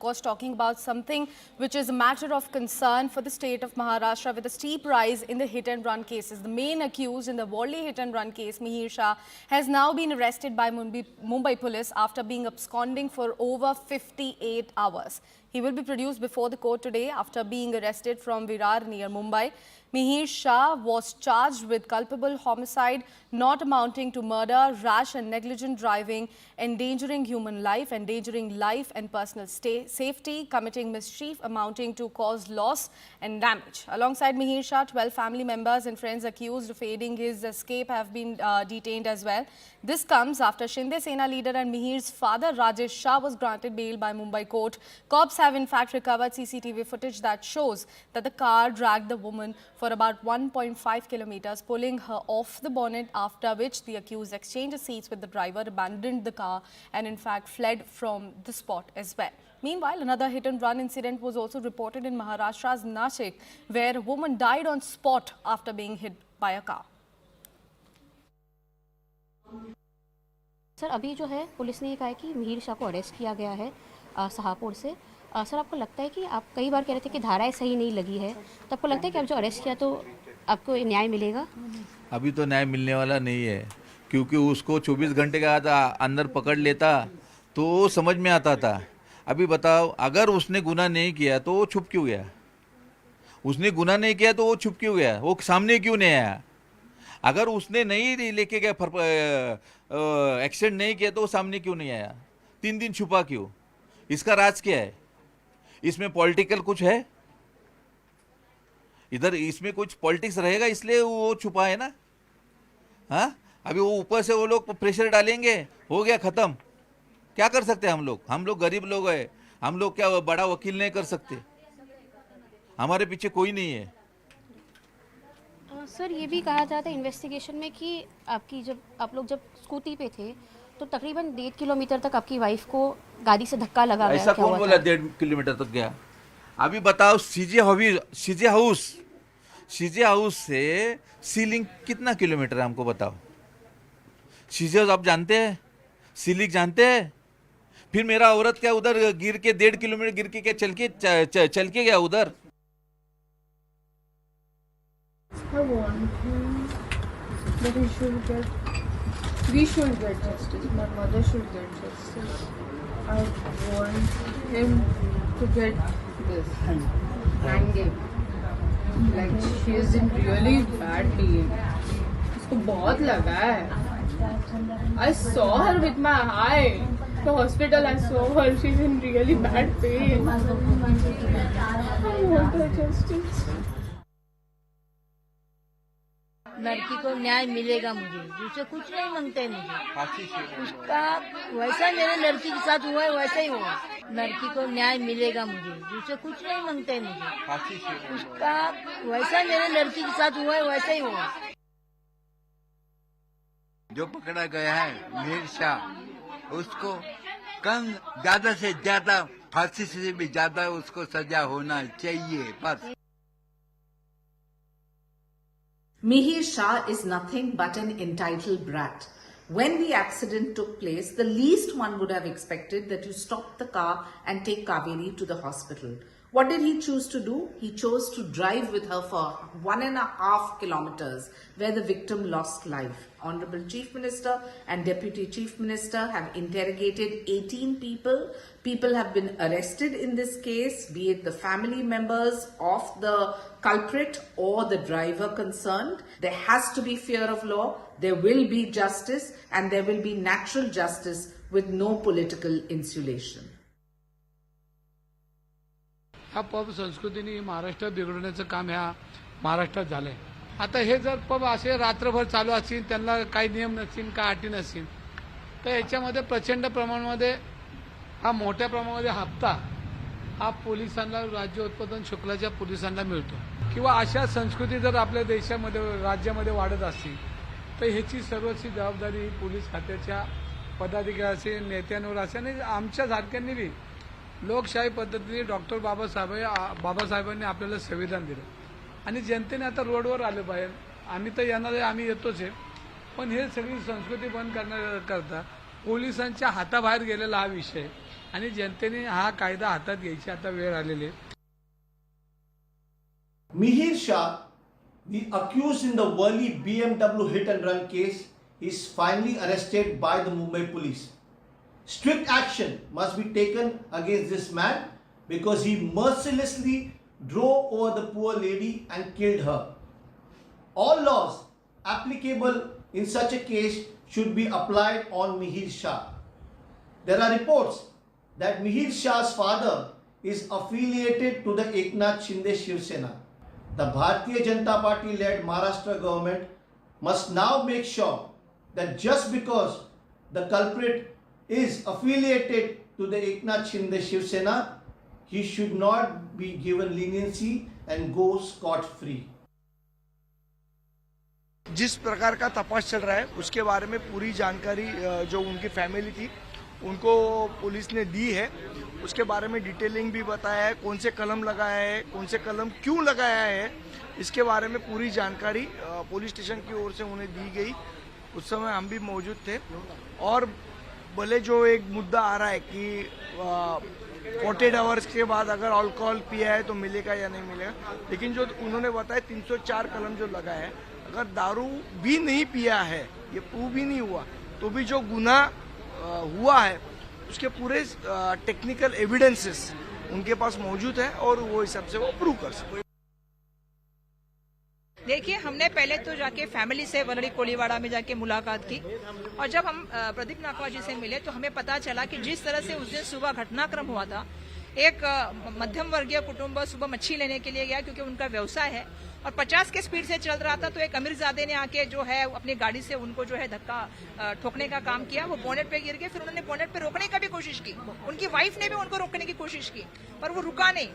course, talking about something which is a matter of concern for the state of Maharashtra with a steep rise in the hit-and-run cases. The main accused in the Worli hit-and-run case, Mihir Shah, has now been arrested by Mumbai police after being absconding for over 58 hours. He will be produced before the court today after being arrested from Virar near Mumbai. Mihir Shah was charged with culpable homicide not amounting to murder, rash and negligent driving, endangering human life, endangering life and personal safety, committing mischief amounting to cause loss and damage. Alongside Mihir Shah, 12 family members and friends accused of aiding his escape have been detained as well. This comes after Shinde Sena leader and Mihir's father Rajesh Shah was granted bail by Mumbai court. Cops have in fact recovered CCTV footage that shows that the car dragged the woman for about 1.5 kilometers, pulling her off the bonnet, after which the accused exchanged seats with the driver, abandoned the car and in fact fled from the spot as well. Meanwhile, another hit-and-run incident was also reported in Maharashtra's Nashik, where a woman died on spot after being hit by a car. Sir अभी जो है police ने ये कहा है कि मिहिर शाह को arrest किया गया है शाहपुर से। सर आपको लगता है कि आप कई बार कह रहे थे कि धाराएं सही नहीं लगी है, तो आपको लगता है कि आप जो अरेस्ट किया तो आपको न्याय मिलेगा? अभी तो न्याय मिलने वाला नहीं है, क्योंकि उसको 24 घंटे का अंदर पकड़ लेता तो समझ में आता था। अभी बताओ, अगर उसने गुनाह नहीं किया तो वो छुप क्यों गया? उसने गुनाह नहीं किया तो वो छुप क्यों गया? वो सामने क्यों नहीं आया? अगर उसने नहीं लेके गया, एक्सीडेंट नहीं किया तो वो सामने क्यों नहीं आया? 3 दिन छुपा क्यों? इसका राज क्या है? इसमें पॉलिटिकल कुछ है? इधर इसमें कुछ पॉलिटिक्स रहेगा, इसलिए वो छुपा है ना। हाँ, अभी वो ऊपर से वो लोग प्रेशर डालेंगे, हो गया खत्म। क्या कर सकते हैं हम लोग गरीब लोग हैं, हम लोग क्या बड़ा वकील नहीं कर सकते? हमारे पीछे कोई नहीं है। सर ये भी कहा जाता है इन्वेस्टिगेशन में कि आप लोग जब स्कूटी पे थे तो तकरीबन 1.5 किलोमीटर तक आपकी वाइफ को गाड़ी से धक्का लगा गया। ऐसा कौन बोला 1.5 किलोमीटर तक गया? अभी बताओ, सीजे हाउस से सीलिंग कितना किलोमीटर है हमको बताओ। सीजे हाउस आप जानते हैं, सीलिंग जानते हैं? फिर मेरा औरत क्या उधर गिर के 1.5 किलोमीटर गिर के क्या चल के गया उधर? I want him that we should get justice. My mother should get justice. I want him to get this hanging. Like she is in really bad pain. उसको बहुत लगा है. I saw her with my eye. The hospital I saw her. She's in really bad pain. I want her justice. लड़की को न्याय मिलेगा मुझे, दूसरे कुछ नहीं मांगते मुझे। उसका वैसा मेरे लड़की के साथ हुआ है वैसा ही हुआ। लड़की को न्याय मिलेगा मुझे, दूसरे कुछ नहीं मांगते मुझे। उसका वैसा मेरे लड़की के साथ हुआ है वैसा ही हुआ। जो पकड़ा गया है मिहिर शाह, उसको कम ज्यादा से ज्यादा फांसी से भी ज्यादा उसको सजा होना चाहिए बस। Mihir Shah is nothing but an entitled brat. When the accident took place, the least one would have expected that you stop the car and take Kaveri to the hospital. What did he choose to do? He chose to drive with her for 1.5 kilometers, where the victim lost life. Honorable Chief Minister and Deputy Chief Minister have interrogated 18 people. People have been arrested in this case, be it the family members of the culprit or the driver concerned. There has to be fear of law. There will be justice, and there will be natural justice with no political insulation. हा pub संस्कृतीने Maharashtra बिघडवण्याचं काम ह्या महाराष्ट्रात झालंय। आता हे जर pub असे रात्रभर चालू असतील, त्यांना काही नियम नसतील, काही अटी नसतील, तर याच्यामध्ये प्रचंड प्रमाणामध्ये हा मोठ्या प्रमाणामध्ये हप्ता हा पोलिसांना, राज्य उत्पादन शुल्काच्या पोलिसांना मिळतो। किंवा अशा संस्कृती जर आपल्या देशामध्ये राज्यामध्ये वाढत असतील तर ह्याची सर्वस्वी जबाबदारी पोलीस खात्याच्या पदाधिकाऱ्यांची, नेत्यांवर असेल आणि आमच्यासारख्यांनी बी लोकशाही पद्धतीने डॉक्टर बाबासाहेबांनी आपल्याला संविधान दिलं आणि जनतेने आता रोडवर आलं पाहिजे। आम्ही तर येणार आहे, आम्ही येतोच आहे, पण हे सगळी संस्कृती बंद करण्याकरता पोलिसांच्या हाताबाहेर गेलेला हा विषय आणि जनतेने हा कायदा हातात घ्यायची आता वेळ आलेली आहे. Mihir Shah, the accused in the Worli BMW hit and run case, is finally arrested by the Mumbai police. Strict action must be taken against this man because he mercilessly drove over the poor lady and killed her. All laws applicable in such a case should be applied on Mihir Shah. There are reports that Mihir Shah's father is affiliated to the Eknath Shinde Shiv Sena. The Bharatiya Janata Party led Maharashtra government must now make sure that just because the culprit is affiliated to the Eknath Shinde Shiv Sena, he should not be given leniency and go scot free. जिस प्रकार का तपास चल रहा है उसके बारे में पूरी जानकारी जो उनकी फैमिली थी उनको पुलिस ने दी है. उसके बारे में डिटेलिंग भी बताया है, कौन से कलम लगाया है, कौन से कलम क्यों लगाया है, इसके बारे में पूरी जानकारी पुलिस स्टेशन की ओर से उन्हें दी गई. उस समय हम भी मौजूद थे. और भले जो एक मुद्दा आ रहा है कि 48 आवर्स के बाद अगर अल्कोहल पिया है तो मिलेगा या नहीं मिलेगा, लेकिन जो उन्होंने बताया 304 कलम जो लगाया है, अगर दारू भी नहीं पिया है, ये प्रूव भी नहीं हुआ, तो भी जो गुनाह हुआ है उसके पूरे टेक्निकल एविडेंसेस उनके पास मौजूद है और वो हिसाब से वो प्रूव कर सकते. देखिए, हमने पहले तो जाके फैमिली से वरड़ी कोलीवाड़ा में जाके मुलाकात की और जब हम प्रदीप नाकवा जी से मिले तो हमें पता चला कि जिस तरह से उस दिन सुबह घटनाक्रम हुआ था, एक मध्यम वर्गीय कुटुंब सुबह मच्छी लेने के लिए गया क्योंकि उनका व्यवसाय है और 50 के स्पीड से चल रहा था, तो एक अमीरजादे ने आके जो है अपनी गाड़ी से उनको जो है धक्का ठोकने का काम किया. वो बोनेट पे गिर गए. फिर उन्होंने बोनेट पे रोकने का भी कोशिश की. उनकी वाइफ ने भी उनको रोकने की कोशिश की पर वो रुका नहीं.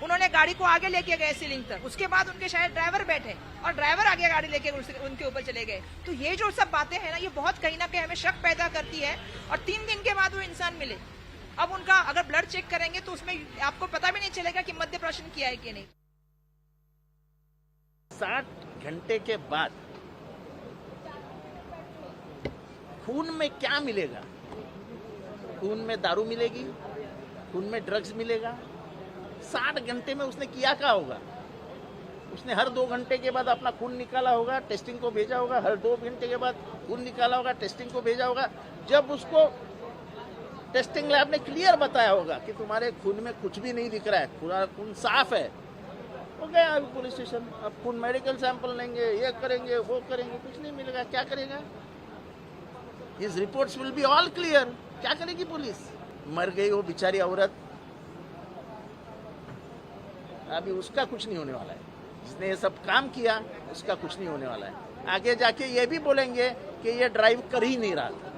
उन्होंने गाड़ी को आगे लेके गए सीलिंग तक. उसके बाद उनके शायद ड्राइवर बैठे और ड्राइवर आगे गाड़ी लेके उनके ऊपर चले गए. तो ये जो सब बातें हैं ना, ये बहुत कहीं ना कहीं हमें शक पैदा करती है. और 3 दिन के बाद वो इंसान मिले. अब उनका अगर ब्लड चेक करेंगे तो उसमें आपको पता भी नहीं चलेगा कि मद्य प्राशन किया है कि नहीं. 60 घंटे के बाद खून में क्या मिलेगा? खून में दारू मिलेगी, खून में ड्रग्स मिलेगा. 60 घंटे में उसने किया क्या होगा? उसने हर 2 घंटे के बाद अपना खून निकाला होगा, टेस्टिंग को भेजा होगा. हर 2 घंटे के बाद खून निकाला होगा, टेस्टिंग को भेजा होगा. जब उसको टेस्टिंग लैब ने क्लियर बताया होगा कि तुम्हारे खून में कुछ भी नहीं दिख रहा है, पूरा खून साफ है, हो गया. अभी पुलिस स्टेशन अब खून मेडिकल सैंपल लेंगे, ये करेंगे, वो करेंगे, कुछ नहीं मिलेगा. क्या करेगा? His reports will be all clear. क्या करेगी पुलिस? मर गई वो बेचारी औरत, अभी उसका कुछ नहीं होने वाला है. जिसने ये सब काम किया उसका कुछ नहीं होने वाला है. आगे जाके ये भी बोलेंगे कि ये ड्राइव कर ही नहीं रहा था.